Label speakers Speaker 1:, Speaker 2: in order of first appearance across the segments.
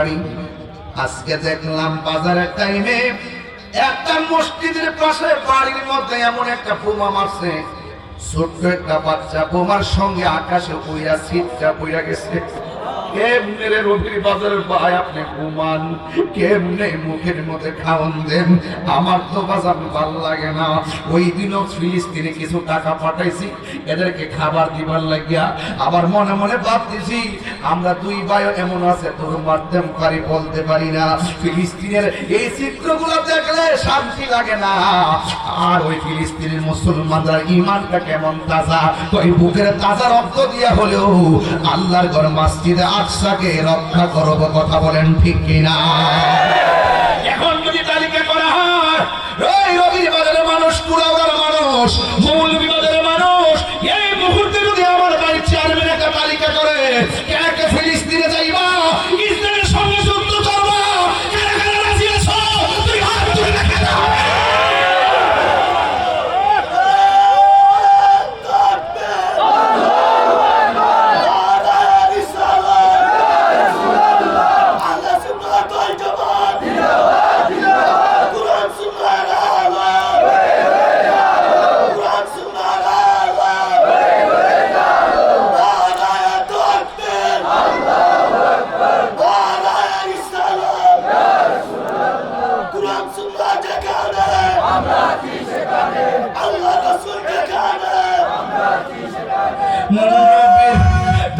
Speaker 1: পারি। আজকে দেখলাম বাজারের টাইমে একটা মসজিদের পাশে বাড়ির মধ্যে এমন একটা বোমা মারছে, ছোট্ট একটা বাচ্চা বোমার সঙ্গে আকাশে উইরা ছিটটা পইরা গেছে। কেমনে রে রবির বাজারের ভাই আপনি ঘুমান, কেমনে মুখের মধ্যে খাওয়ান দেন, আমার তো বাজার ভাল লাগে না। ওই দিনও ফিলিস্তিনে কিছু টাকা পাঠাইছি এদেরকে খাবার দিবার লাগিয়া, আবার মনে মনে ভাবতেছি আমরা দুই ভাই এমন আছে তোর মারতেম পারি বলতে পারি না। ফিলিস্তিনের এই চিত্রগুলো দেখলে শান্তি লাগে না। আর ওই ফিলিস্তিনের মুসলমানরা ইমানটা কেমন তাজা, ওই বুকের তাজা রক্ত দিয়া হলেও আল্লাহর ঘর মসজিদে আকসাকে রক্ষা করব, কথা বলেন ঠিক কিনা? এখন যদি তালিকা করা হয়, এই রবির বাজারের মানুষ, পুরাবার মানুষ, মৌলভী বাজারের মানুষ, এই মুহূর্তে যদি আমার বাড়ির চেয়ারম্যান একটা তালিকা করে কে কে ফিলিস্তিনে যাইবা, ইসরায়েলের সঙ্গে যুদ্ধ করবা, কারা কারা রাজি আছো তুই হাত তুলে দেখা দাও।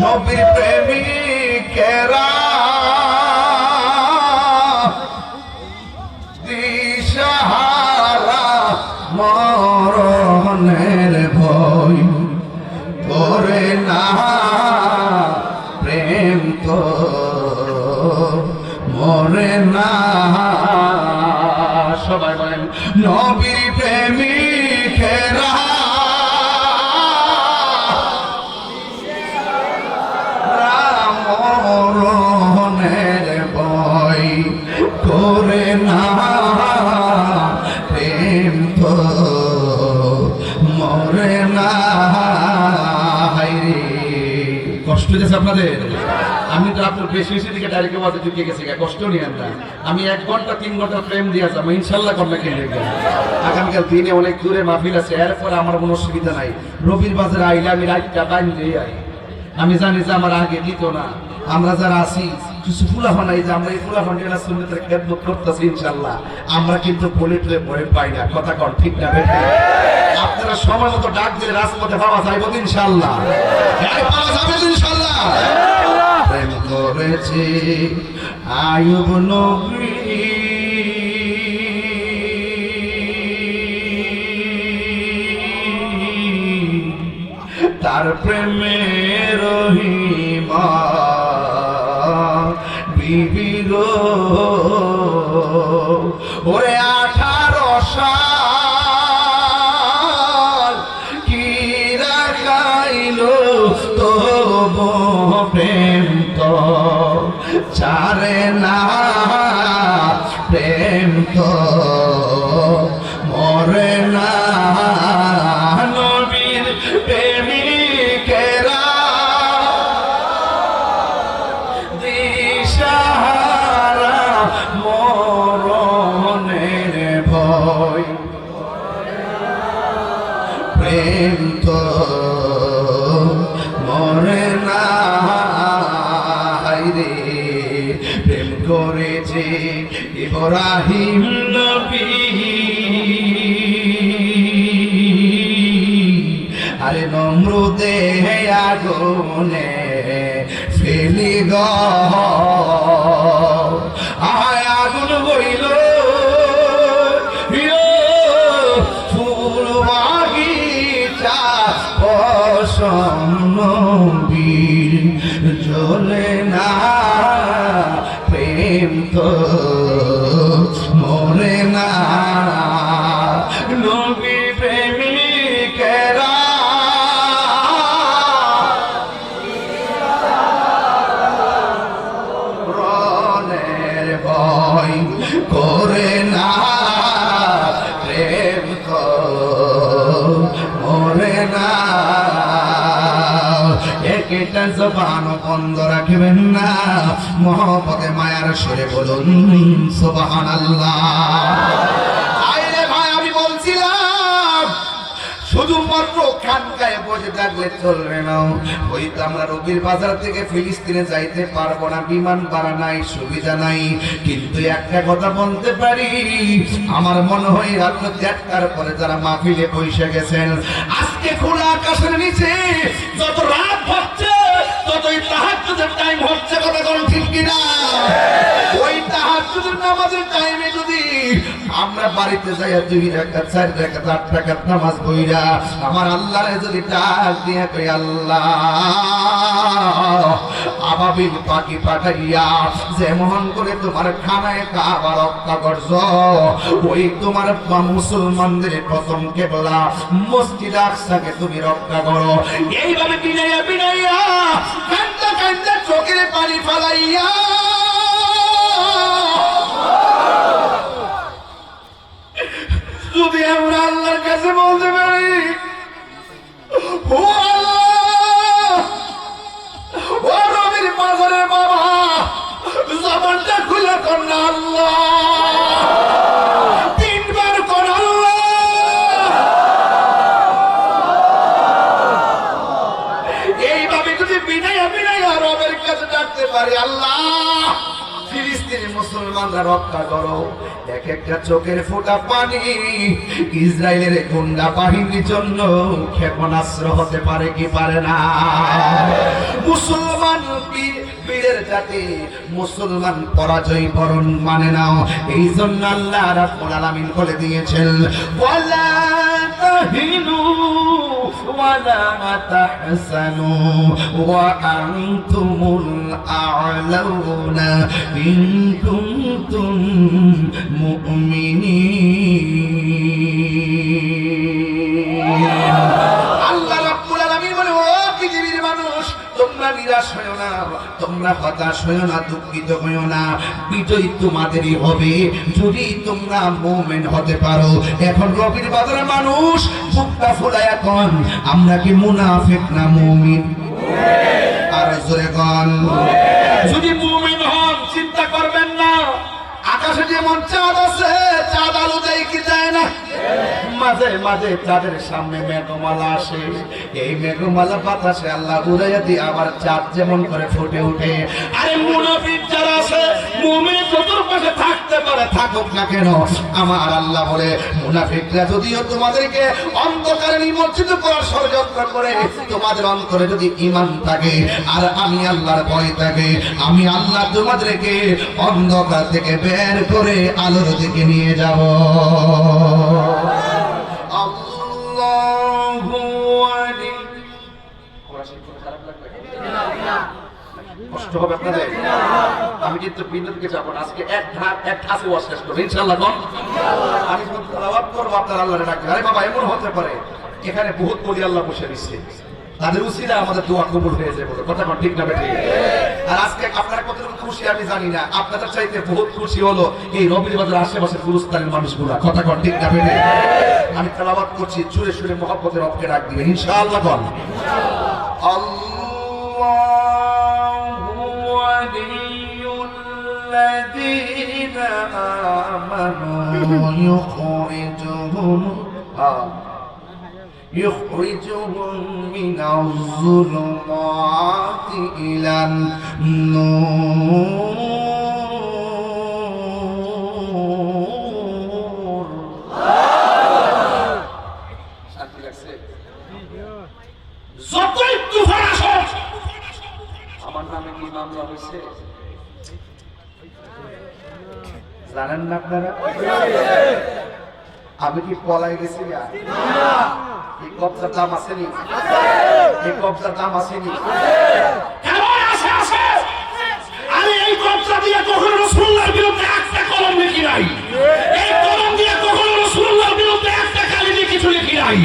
Speaker 1: নবীর প্রেমিকেরা দিশাহারা মরণের ভয় করে না, প্রেম তো মরে না। সবাই বলেন নবীর প্রেমিকেরা মরণের ভয় করে না, প্রেম তো মরে না। কষ্ট হয়েছে আপনাদের? আমি তো আপনার বেশি বেশি দিকে ডাইরেক্ট মাঝে ঢুকে গেছি, কষ্ট নিয়ে আমরা। আমি 1 ঘন্টা 3 ঘন্টা প্রেম দিয়ে যাবো ইনশাল্লাহ, কমে কিনে আগামীকাল দিনে অনেক দূরে মাহফিল আছে, এরপরে আমার কোনো অসুবিধা নাই। রবির বাজারে আইলে আমি রাতটা বান্ধেই আই। আমি জানি যে আমার আগে দিত না, আমরা যারা আছি কিছু ফুলাফান নাই যে আমরা এই ফুলাফানটা সুন্নতের খেদমত করতেছি ইনশাল্লাহ, আমরা কিন্তু বলে ভয় পাই না, কথা কন ঠিক না? আপনারা সময় মতো ডাক দিলে রাজপথে পাওয়া যাইব ইনশাল্লাহ, পাওয়া যাবে ইনশাল্লাহ। প্রেম করেছে আয়ুব নবী, তার প্রেমে রহিমা বিবি গো, ওরে 18 সাল কি রাখাইল তো প্রেম তো ছাড়ে না, প্রেম তো মরে না। নবীর প্রেমিকেরা দিশাহারা মরণের ভয়, প্রেম তো মরে না। রে প্রেম করেছে ইব্রাহিম নবী, আরে নমরুদে আগুনে ফেলি গো, আয় আগুন বইল ফুল বাগিচা নবীর জ্বলে না, প্রেম তো মরে না। নবী প্রেমিকেরা রনের ভয় করে না, প্রেম তো মরে না। একে এটা জবান বন্ধ রাখবেন না, মহব্বতে মায়ার সুরে বলুন সুবহানাল্লাহ। আরে ভাই, আমি বলছিলাম শুধুমাত্র খানকায় বসে থাকলে চলবে না। ওই তো আমরা রবির বাজার থেকে ফিলিস্তিনে যাইতে পারবো না, বিমান ভাড়া নাই, সুবিধা নাই। কিন্তু একটা কথা বলতে পারি, আমার মনে হয় রাত 1টার পরে যারা মাহফিলে বসে গেছেন, আজকে খোলা আকাশের নিচে যত রাত হচ্ছে ততই তাহাজ্জুদের টাইম হচ্ছে। কথা কোন ঠিক কিনা? ওই তাহাজ্জুদের নামাজের টাইমে যদি আমরা বাড়িতে যাই 2 রাকাত 4 রাকাত 8 রাকাত নামাজ পড়া আমার আল্লাহরে যদি ডাক দিয়ে কই আল্লাহ আবাবিল পাখি পাঠাইয়া যেমন করে তোমার খানায় কাবা রক্ষা করছো, ওই তোমার মুসলমানদের প্রথম কেবলা মসজিদ আকসাকে তুমি রক্ষা করো। এইভাবে বিনাইয়া বিনাইয়া কান্দা কান্দা চোখের পানি ফালাইয়া যদি আমরা আল্লাহর কাছে বলতে পারি, ও আল্লাহ, ও নবীর বাজারে বাবা, জবানটা খুলে কর না আল্লাহ, 3 বার কর আল্লাহ। এইভাবে যদি বিনাইয়া বিনাইয়া রবের কাছে ডাকতে পারি, আল্লাহ ফিলিস্তিনি মুসলমানরা রক্ষা করো। এক একটা চোখের ফোঁটা পানি ইসরায়েলের গুন্ডা বাহিনীর জন্য ক্ষেপণাস্ত্র হতে পারে কি পারে না? মুসলমান বীরের জাতি, মুসলমান পরাজয় বরণ মানে নাও। এই জন্য আল্লাহ রাব্বুল আলামিন বলে দিয়েছেন, ওয়ালা তাহিনু ওয়ালা তাহসানু ওয়া আনতুমুল আ'লাউনা ইন কুনতুম মুমিনিন। আল্লাহ রাব্বুল আলামিন বলে, ও পৃথিবীর মানুষ, তোমরা নিরাশ হয়ো না, তোমরা হতাশ হয়ো না, দুঃখিত হয়ো না। বিজয় তোমাদেরই হবে যদি তোমরা মুমিন হতে পারো। এখন রবির বাজারের মানুষ বুকটা ফুলায়া কোন, আমরা কি মুনাফিক না মুমিন? আর জোরে কোন। যদি মুমিন হন চিন্তা করবেন না, আকাশে যেমন চাঁদ আছে, চাঁদ আলো দেয় কি যায় না? মাঝে মাঝে চাঁদের সামনে মেঘমালা আসে, এই মেঘমালা বাতাসে আল্লাহ উড়াইয়া দিয়ে আবার চাঁদ যেমন করে ফুটে উঠে। আরে মুনাফিক যারা আছে, মুমিন চতুর্পাশে থাকতে পারে, থাকুক না কেন, আমার আল্লাহ বলে মুনাফিকরা যদিও তোমাদেরকে অন্ধকারে নিমজ্জিত করার ষড়যন্ত্র করে, তোমাদের অন্তরে যদি ঈমান থাকে আর আমি আল্লাহর ভয় থাকে, আমি আল্লাহ তোমাদেরকে অন্ধকার থেকে বের করে আলোর দিকে নিয়ে যাব। কষ্ট হবে আপনাদের? আমি কিন্তু বিন্দুকে যাবো না, আজকে এক ধাপে ওয়াজ শেষ করবো ইনশাআল্লাহ। আমি যখন তেলাওয়াত করবো আপনার আল্লাহরে ডাকবেন। আরে বাবা, এমন হতে পারে এখানে বহুত বলি আল্লাহ বসে দিচ্ছে, তাদের উসিলা আমাদের দোয়া কবুল হয়ে যাবে। কথা কোন ঠিক না বেঠিক? আর আজকে আপনারা কতটুকু খুশি আমি জানি না, আপনাদের চাইতে বহুত খুশি হলো এই রবির বাজার আশেপাশের গুরুস্থানের মানুষগুলা। কথা কোন ঠিক না বেঠিক? আমি তেলাওয়াত করছি, সুরে সুরে মহব্বতের রবকে ডাক দিবেন ইনশাআল্লাহ। কোন আল্লাহু ওয়ালিয়ুল্লাযীনা আমানু يخرجهم من الظلمات إلى النور। যতই তুফান আসুক, আমার নামে কি মামলা হয়েছে জানেন না আপনারা? আমি কি পলাই গেছি? এই কবজার দাম আসেনি? এই কবজার দাম আসেনি? আমি এই কবজা দিয়ে কখনো রাসূলুল্লাহর বিরুদ্ধে একটা কলম লিখি নাই, এই কলম দিয়ে কখনো রাসূলুল্লাহর বিরুদ্ধে একটা কালিমা কিছু লিখি নাই,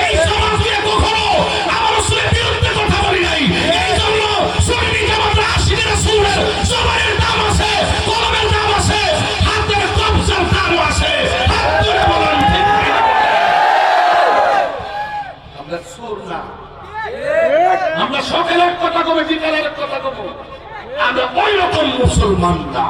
Speaker 1: এই সমাজ দিয়ে কখনো আমার রাসূলের বিরুদ্ধে কথা বলি নাই। এই জন্য সুন্নি জামাত আশিকের রাসূলের জবানের দাম আছে, কলমের দাম আছে, হাতের কবজার দাম আছে। হাত তুলে বলেন ঠিক না? আমরা সুর না, আমরা সকালের কথা না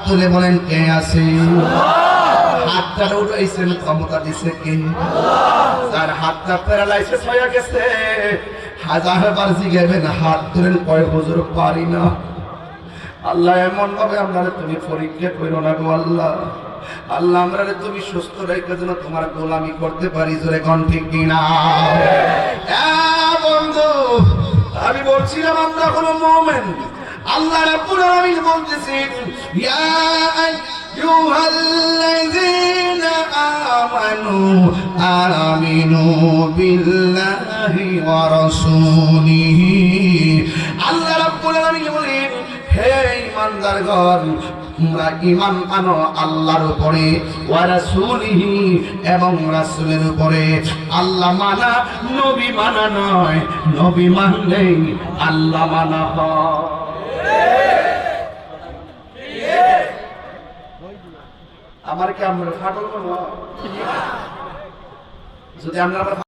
Speaker 1: তুলে বলেন কে আছে হাতটা উঠাইছেন ক্ষমতা দিছে কে যার হাতটা প্যারালাইসিস হয়ে গেছে হাজার বার জিগাবেন হাত তুলেন কয় হুজুর পারি না আল্লাহ এমন ভাবে আপনারা তুমি পরীক্ষা করো না গো আল্লাহ আল্লাহ আমরা তুমি সুস্থ রেখে যেন তোমার গোলামি করতে পারি জোরে কোন ঠিক কিনা বন্ধু আমি বলছিলাম আমরা কোনো মুমিন আল্লাহ রাব্বুল আলামিন বলতেছেন ইয়া আইয়ুহাল্লাযীনা আমানু আমিনু বিল্লাহি ওয়া রাসূলিহি আল্লাহ রাব্বুল আলামিন বলেন হে ঈমানদারগণ তোমরা ঈমান আনো আল্লাহর উপরে ওয়া রাসূলিহি এবং রাসূলের উপরে আল্লাহ মানা নবী মানা নয় নবী মানলেই আল্লাহ মানা হয় আমার কি আমরা ফাটল যদি আমরা